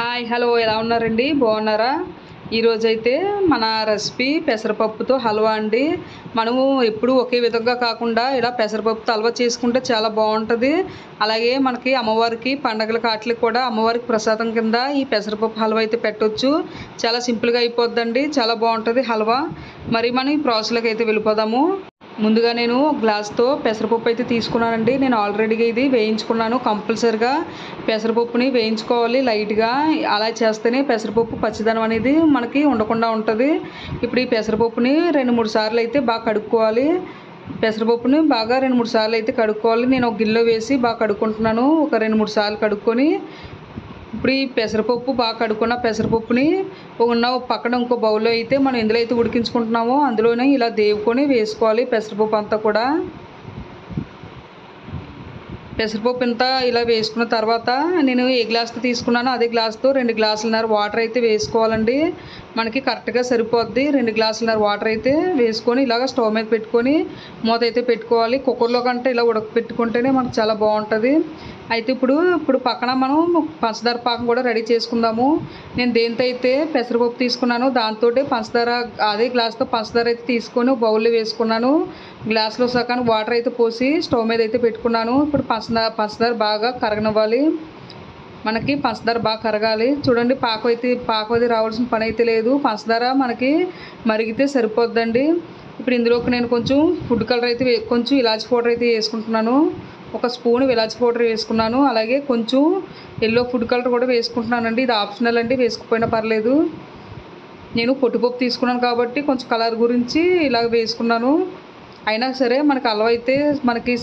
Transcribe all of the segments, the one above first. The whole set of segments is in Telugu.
హాయ్ హలో ఎలా ఉన్నారండి బాగున్నారా? ఈరోజైతే మన రెసిపీ పెసరపప్పుతో హల్వా అండి. మనము ఎప్పుడు ఒకే విధంగా కాకుండా ఇలా పెసరపప్పుతో హల్వా చేసుకుంటే చాలా బాగుంటుంది. అలాగే మనకి అమ్మవారికి పండగల కాట్లకి కూడా అమ్మవారికి ప్రసాదం కింద ఈ పెసరపప్పు హల్వా అయితే పెట్టవచ్చు. చాలా సింపుల్గా అయిపోద్దండి, చాలా బాగుంటుంది హల్వా. మరి మనం ఈ ప్రాసెస్లోకి అయితే వెళ్ళిపోదాము. ముందుగా నేను గ్లాస్తో పెసరపప్పు అయితే తీసుకున్నానండి. నేను ఆల్రెడీగా ఇది వేయించుకున్నాను. కంపల్సరిగా పెసరపప్పుని వేయించుకోవాలి లైట్గా. అలా చేస్తేనే పెసరపప్పు పచ్చిదనం అనేది మనకి ఉండకుండా ఉంటుంది. ఇప్పుడు ఈ పెసరపప్పుని 2-3 సార్లు అయితే బాగా కడుక్కోవాలి. పెసరపప్పుని బాగా 2-3 సార్లు అయితే కడుక్కోవాలి. నేను ఒక గిన్నెలో వేసి బాగా కడుక్కుంటున్నాను. ఒక 2-3 సార్లు కడుక్కొని ఇప్పుడు ఈ పెసరపప్పు బాగా కడుక్కున్న పెసరపప్పుని పక్కన ఇంకో బౌల్లో అయితే మనం ఎందులో అయితే ఉడికించుకుంటున్నామో అందులోనే ఇలా దేవుకొని వేసుకోవాలి. పెసరపప్పు అంతా కూడా పెసరపప్పు ఇంత ఇలా వేసుకున్న తర్వాత నేను ఏ గ్లాస్తో తీసుకున్నానో అదే గ్లాస్తో 2 గ్లాసులన్నర వాటర్ అయితే వేసుకోవాలండి. మనకి కరెక్ట్గా సరిపోద్ది. 2 గ్లాసులన్నర వాటర్ అయితే వేసుకొని ఇలాగ స్టవ్ మీద పెట్టుకొని మూత అయితే పెట్టుకోవాలి. కుక్కర్లో కంటే ఇలా ఉడకపెట్టుకుంటేనే మనకు చాలా బాగుంటుంది. అయితే ఇప్పుడు పక్కన మనం పంచదార పాకం కూడా రెడీ చేసుకుందాము. నేను దేంతో అయితే పెసరపప్పు తీసుకున్నాను దాంతో పంచదార అదే గ్లాస్తో పంచదార అయితే తీసుకొని బౌల్లో వేసుకున్నాను. గ్లాస్లో సగానికి వాటర్ అయితే పోసి స్టవ్ మీద అయితే పెట్టుకున్నాను. ఇప్పుడు పంచదార బాగా కరగనివ్వాలి. మనకి పంచదార బాగా కరగాలి. చూడండి పాకం అది రావాల్సిన పని అయితే లేదు. పంచదార మనకి మరిగితే సరిపోద్దండి. ఇప్పుడు ఇందులోకి నేను కొంచెం ఫుడ్ కలర్ అయితే కొంచెం ఇలాచి పౌడర్ అయితే వేసుకుంటున్నాను. ఒక స్పూన్ ఇలాచి పౌడర్ వేసుకున్నాను. అలాగే కొంచెం ఎల్లో ఫుడ్ కలర్ కూడా వేసుకుంటున్నానండి. ఇది ఆప్షనల్ అండి, వేసుకుపోయినా పర్లేదు. నేను పొట్టుపప్పు తీసుకున్నాను కాబట్టి కొంచెం కలర్ గురించి ఇలాగ వేసుకున్నాను. అయినా సరే మనకి హల్వా అయితే మనకి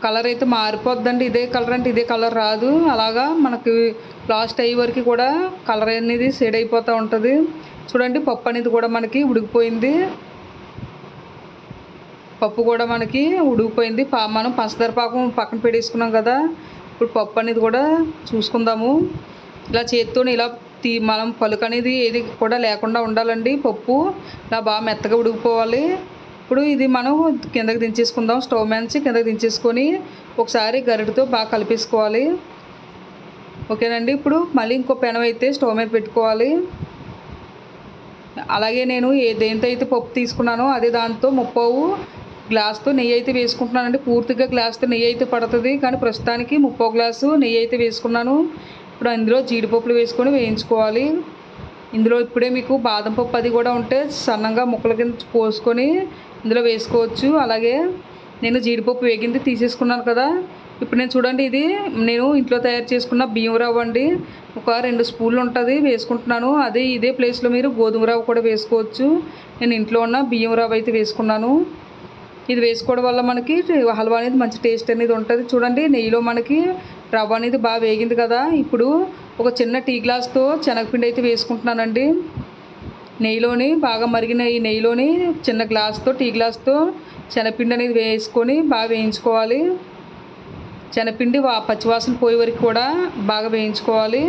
కలర్ అయితే మారిపోద్దండి. ఇదే కలర్ అంటే ఇదే కలర్ రాదు. అలాగా మనకి లాస్ట్ అయ్యే వరకు కూడా కలర్ అనేది షేడ్ అయిపోతూ ఉంటుంది. చూడండి పప్పు అనేది కూడా మనకి ఉడికిపోయింది. పప్పు కూడా మనకి ఉడికిపోయింది. మనం పంచదార పాకం పక్కన పెట్టేసుకున్నాం కదా. ఇప్పుడు పప్పు అనేది కూడా చూసుకుందాము. ఇలా చేత్తోని ఇలా మనం పలుకు అనేది ఏది కూడా లేకుండా ఉండాలండి. పప్పు ఇలా బాగా మెత్తగా ఉడికిపోవాలి. ఇప్పుడు ఇది మనం కిందకి దించేసుకుందాం. స్టవ్ మీద నుంచి కిందకి దించేసుకొని ఒకసారి గరిటెతో బాగా కలిపేసుకోవాలి. ఓకేనండి. ఇప్పుడు మళ్ళీ ఇంకో పెనం అయితే స్టవ్ మీద పెట్టుకోవాలి. అలాగే నేను దేంతో అయితే పప్పు తీసుకున్నానో అదే దాంతో 3/4 గ్లాస్తో నెయ్యి అయితే వేసుకుంటున్నానండి. పూర్తిగా గ్లాస్తో నెయ్యి అయితే పడుతుంది, కానీ ప్రస్తుతానికి 3/4 గ్లాసు నెయ్యి అయితే వేసుకున్నాను. ఇప్పుడు అందులో జీడిపప్పులు వేసుకొని వేయించుకోవాలి. ఇందులో ఇప్పుడే మీకు బాదం పప్పు అది కూడా ఉంటే సన్నంగా ముక్కల కింద పోసుకొని ఇందులో వేసుకోవచ్చు. అలాగే నేను జీడిపప్పు వేగింది తీసేసుకున్నాను కదా. ఇప్పుడు నేను చూడండి, ఇది నేను ఇంట్లో తయారు చేసుకున్న బియ్యం రవ్వ అండి. ఒక 2 స్పూన్లు ఉంటుంది వేసుకుంటున్నాను. ఇదే ప్లేస్లో మీరు గోధుమ రవ్వ కూడా వేసుకోవచ్చు. నేను ఇంట్లో ఉన్న బియ్యం రవ్వ అయితే వేసుకున్నాను. ఇది వేసుకోవడం వల్ల మనకి హల్వా అనేది మంచి టేస్ట్ అనేది ఉంటుంది. చూడండి నెయ్యిలో మనకి రవ్వ అనేది బాగా వేగింది కదా. ఇప్పుడు ఒక చిన్న టీ గ్లాస్తో శనగపిండి అయితే వేసుకుంటున్నానండి. నెయ్యిలోని బాగా మరిగిన ఈ నెయ్యిలోని చిన్న గ్లాస్తో టీ గ్లాస్తో శనగపిండి అనేది వేసుకొని బాగా వేయించుకోవాలి. శనగపిండి పచ్చివాసన పోయే వరకు కూడా బాగా వేయించుకోవాలి.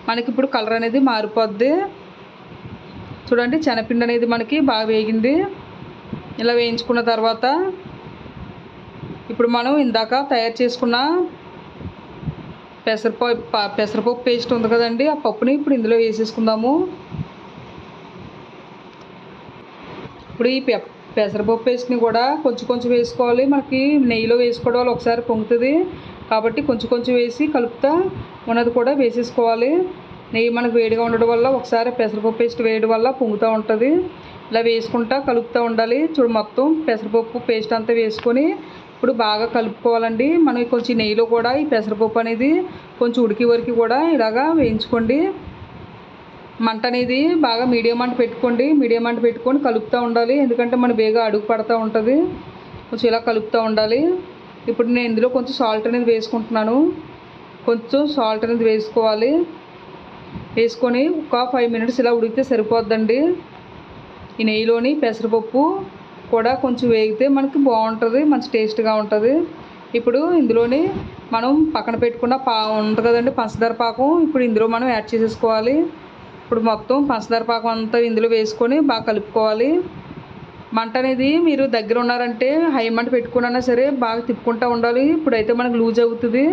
మనకి ఇప్పుడు కలర్ అనేది మారిపోద్ది. చూడండి శనగపిండి అనేది మనకి బాగా వేగింది. ఇలా వేయించుకున్న తర్వాత ఇప్పుడు మనం ఇందాక తయారు చేసుకున్న పెసరపప్పు పేస్ట్ ఉంది కదండి, ఆ పప్పుని ఇప్పుడు ఇందులో వేసేసుకుందాము. ఇప్పుడు ఈ పెసరపప్పు పేస్ట్ని కూడా కొంచెం కొంచెం వేసుకోవాలి. మనకి నెయ్యిలో వేసుకోవడం వల్ల ఒకసారి పొంగుతుంది కాబట్టి కొంచెం కొంచెం వేసి కలుపుతా ఉన్నది కూడా వేసేసుకోవాలి. నెయ్యి మనకు వేడిగా ఉండడం వల్ల ఒకసారి పెసరపప్పు పేస్ట్ వేయడం వల్ల పొంగుతూ ఉంటుంది. ఇలా వేసుకుంటా కలుపుతూ ఉండాలి. చూడు మొత్తం పెసరపప్పు పేస్ట్ అంతా వేసుకొని ఇప్పుడు బాగా కలుపుకోవాలండి. మనం కొంచెం నెయ్యిలో కూడా ఈ పెసరపప్పు అనేది కొంచెం ఉడికే వరకు కూడా ఇలాగా వేయించుకోండి. మంట అనేది బాగా మీడియం మంట పెట్టుకోండి. మీడియం మంట పెట్టుకొని కలుపుతూ ఉండాలి, ఎందుకంటే మనం బేగా అడుగు పడుతూ ఉంటుంది. కొంచెం ఇలా కలుపుతూ ఉండాలి. ఇప్పుడు నేను ఇందులో కొంచెం సాల్ట్ అనేది వేసుకుంటున్నాను. కొంచెం సాల్ట్ అనేది వేసుకోవాలి. వేసుకొని ఒక 5 మినిట్స్ ఇలా ఉడికితే సరిపోద్దండి. ఈ నెయ్యిలోని పెసరపప్పు కూడా కొంచెం వేగితే మనకి బాగుంటుంది, మంచి టేస్ట్గా ఉంటుంది. ఇప్పుడు ఇందులోని మనం పక్కన పెట్టుకున్న ఉంటుంది కదండి పంచదార పాకం, ఇప్పుడు ఇందులో మనం యాడ్ చేసేసుకోవాలి. ఇప్పుడు మొత్తం పంచదార పాకం అంతా ఇందులో వేసుకొని బాగా కలుపుకోవాలి. మంట అనేది మీరు దగ్గర ఉన్నారంటే హై మంట పెట్టుకున్నా సరే బాగా తిప్పుకుంటూ ఉండాలి. ఇప్పుడైతే మనకు లూజ్ అవుతుంది.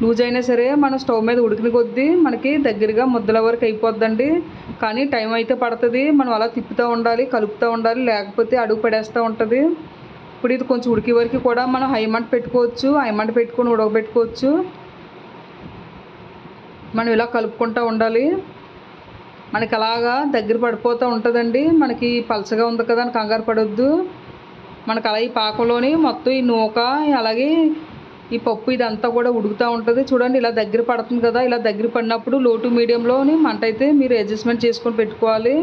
లూజ్ అయినా సరే మనం స్టవ్ మీద ఉడికిన కొద్దీ మనకి దగ్గరగా ముద్దల వరకు అయిపోద్దండి. కానీ టైం అయితే పడుతుంది. మనం అలా తిప్పుతూ ఉండాలి, కలుపుతూ ఉండాలి, లేకపోతే అడుగు పడేస్తూ ఉంటుంది. ఇప్పుడు ఇది కొంచెం ఉడికే వరకు కూడా మనం హై మంట పెట్టుకోవచ్చు, హై మంట పెట్టుకొని ఉడకబెట్టుకోవచ్చు. మనం ఇలా కలుపుకుంటూ ఉండాలి. మనకి అలాగా దగ్గర పడిపోతూ ఉంటుందండి. మనకి పలచగా ఉంది కదా అని కంగారు పడొద్దు. మనకు అలా ఈ పాకంలోని మొత్తం ఈ నూక అలాగే ఈ పప్పు ఇదంతా కూడా ఉడుకుతూ ఉంటుంది. చూడండి ఇలా దగ్గర పడుతుంది కదా, ఇలా దగ్గర పడినప్పుడు లో టు మీడియంలోని మంట అయితే మీరు అడ్జస్ట్మెంట్ చేసుకొని పెట్టుకోవాలి.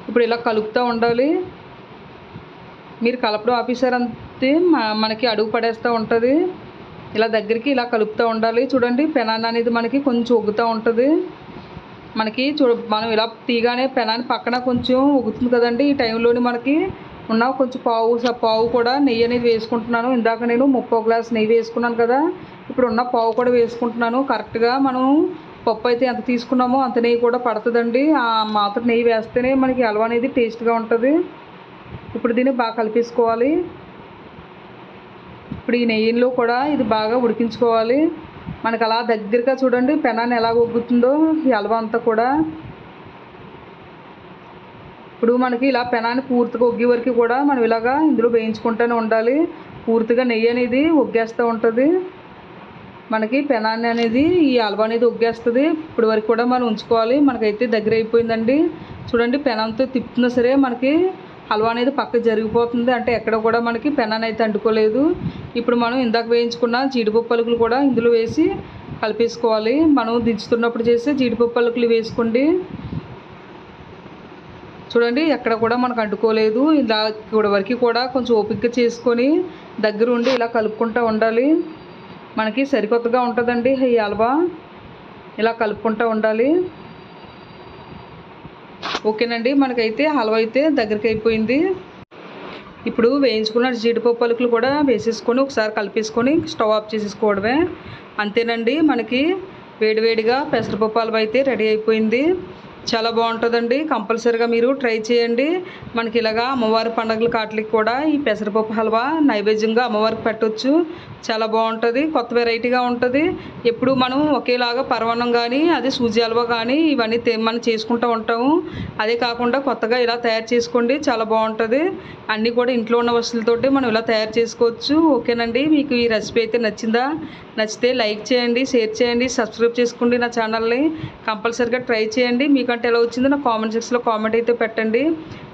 ఇప్పుడు ఇలా కలుపుతూ ఉండాలి. మీరు కలపడం ఆపేసారంతే మనకి అడుగు పడేస్తూ ఉంటుంది. ఇలా దగ్గరికి ఇలా కలుపుతూ ఉండాలి. చూడండి పెనాన్ని అనేది మనకి కొంచెం ఉగ్గుతూ ఉంటుంది. మనకి మనం ఇలా తీగానే పెనాన్ని పక్కన కొంచెం ఉగుతుంది కదండి. ఈ టైంలోని మనకి ఉన్న కొంచెం పావు కూడా నెయ్యి అనేది వేసుకుంటున్నాను. ఇందాక నేను 30 గ్లాస్ నెయ్యి వేసుకున్నాను కదా, ఇప్పుడు ఉన్న పావు కూడా వేసుకుంటున్నాను. కరెక్ట్గా మనం పప్పు అయితే ఎంత తీసుకున్నామో అంత నెయ్యి కూడా పడుతుందండి. ఆ మాత్రం నెయ్యి వేస్తేనే మనకి హల్వా అనేది టేస్ట్గా ఉంటుంది. ఇప్పుడు దీన్ని బాగా కలిపేసుకోవాలి. ఇప్పుడు ఈ నెయ్యిలో కూడా ఇది బాగా ఉడికించుకోవాలి. మనకు అలా దగ్గరగా చూడండి పెనాన్ని ఎలా ఉగ్గుతుందో ఈ హల్వా అంతా కూడా. ఇప్పుడు మనకి ఇలా పెనాన్ని పూర్తిగా ఉగ్గే వరకు కూడా మనం ఇలాగా ఇందులో వేయించుకుంటూనే ఉండాలి. పూర్తిగా నెయ్యి అనేది ఉగ్గేస్తూ ఉంటుంది. మనకి పెనాన్ని అనేది ఈ హల్వా అనేది ఉగ్గేస్తుంది. ఇప్పుడు వరకు కూడా మనం ఉంచుకోవాలి. మనకైతే దగ్గర అయిపోయిందండి. చూడండి పెనంతో తిప్పుతున్నా సరే మనకి హల్వా అనేది పక్కకు జరిగిపోతుంది. అంటే ఎక్కడ కూడా మనకి పెనాన్ని అయితే అంటుకోలేదు. ఇప్పుడు మనం ఇందాక వేయించుకున్న జీడిపప్పు పలుకులు కూడా ఇందులో వేసి కలిపేసుకోవాలి. మనం దించుతున్నప్పుడు చేసి జీడిపప్పు పలుకులు వేసుకోండి. చూడండి ఎక్కడ కూడా మనకు అంటుకోలేదు. ఇలా ఇక్కడ వరకు కూడా కొంచెం ఓపికగా చేసుకొని దగ్గర ఉండి ఇలా కలుపుకుంటూ ఉండాలి. మనకి సరికొత్తగా ఉంటుందండి ఈ హల్వా. ఇలా కలుపుకుంటూ ఉండాలి. ఓకేనండి, మనకైతే హల్వా అయితే దగ్గరికి అయిపోయింది. ఇప్పుడు వేయించుకున్న జీడిపప్పు పలుకులు కూడా వేసేసుకొని ఒకసారి కలిపేసుకొని స్టవ్ ఆఫ్ చేసేసుకోవడమే. అంతేనండి, మనకి వేడివేడిగా పెసరపప్పు హల్వా అయితే రెడీ అయిపోయింది. చాలా బాగుంటుందండి. కంపల్సరీగా మీరు ట్రై చేయండి. మనకి ఇలాగా అమ్మవారి పండుగల కాట్లకి కూడా ఈ పెసరపప్పు హల్వా నైవేద్యంగా అమ్మవారికి పెట్టవచ్చు. చాలా బాగుంటుంది, కొత్త వెరైటీగా ఉంటుంది. ఎప్పుడు మనం ఒకేలాగా పరమాన్నం కానీ అది సూజీ హల్వా కానీ ఇవన్నీ మనం చేసుకుంటూ ఉంటాము. అదే కాకుండా కొత్తగా ఇలా తయారు చేసుకోండి, చాలా బాగుంటుంది. అన్నీ కూడా ఇంట్లో ఉన్న వస్తువులతోటి మనం ఇలా తయారు చేసుకోవచ్చు. ఓకేనండి, మీకు ఈ రెసిపీ అయితే నచ్చిందా? నచ్చితే లైక్ చేయండి, షేర్ చేయండి, సబ్స్క్రైబ్ చేసుకోండి నా ఛానల్ని. కంపల్సరీగా ట్రై చేయండి. మీకంటే ఎలా వచ్చిందో నా కామెంట్ సెక్షన్లో కామెంట్ అయితే పెట్టండి.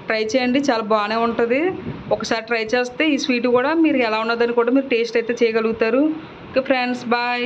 ట్రై చేయండి, చాలా బాగానే ఉంటుంది. ఒకసారి ట్రై చేస్తే ఈ స్వీట్ కూడా మీరు ఎలా ఉన్నదని కూడా మీరు టేస్ట్ అయితే చేయగలుగుతారు. Okay friends, bye.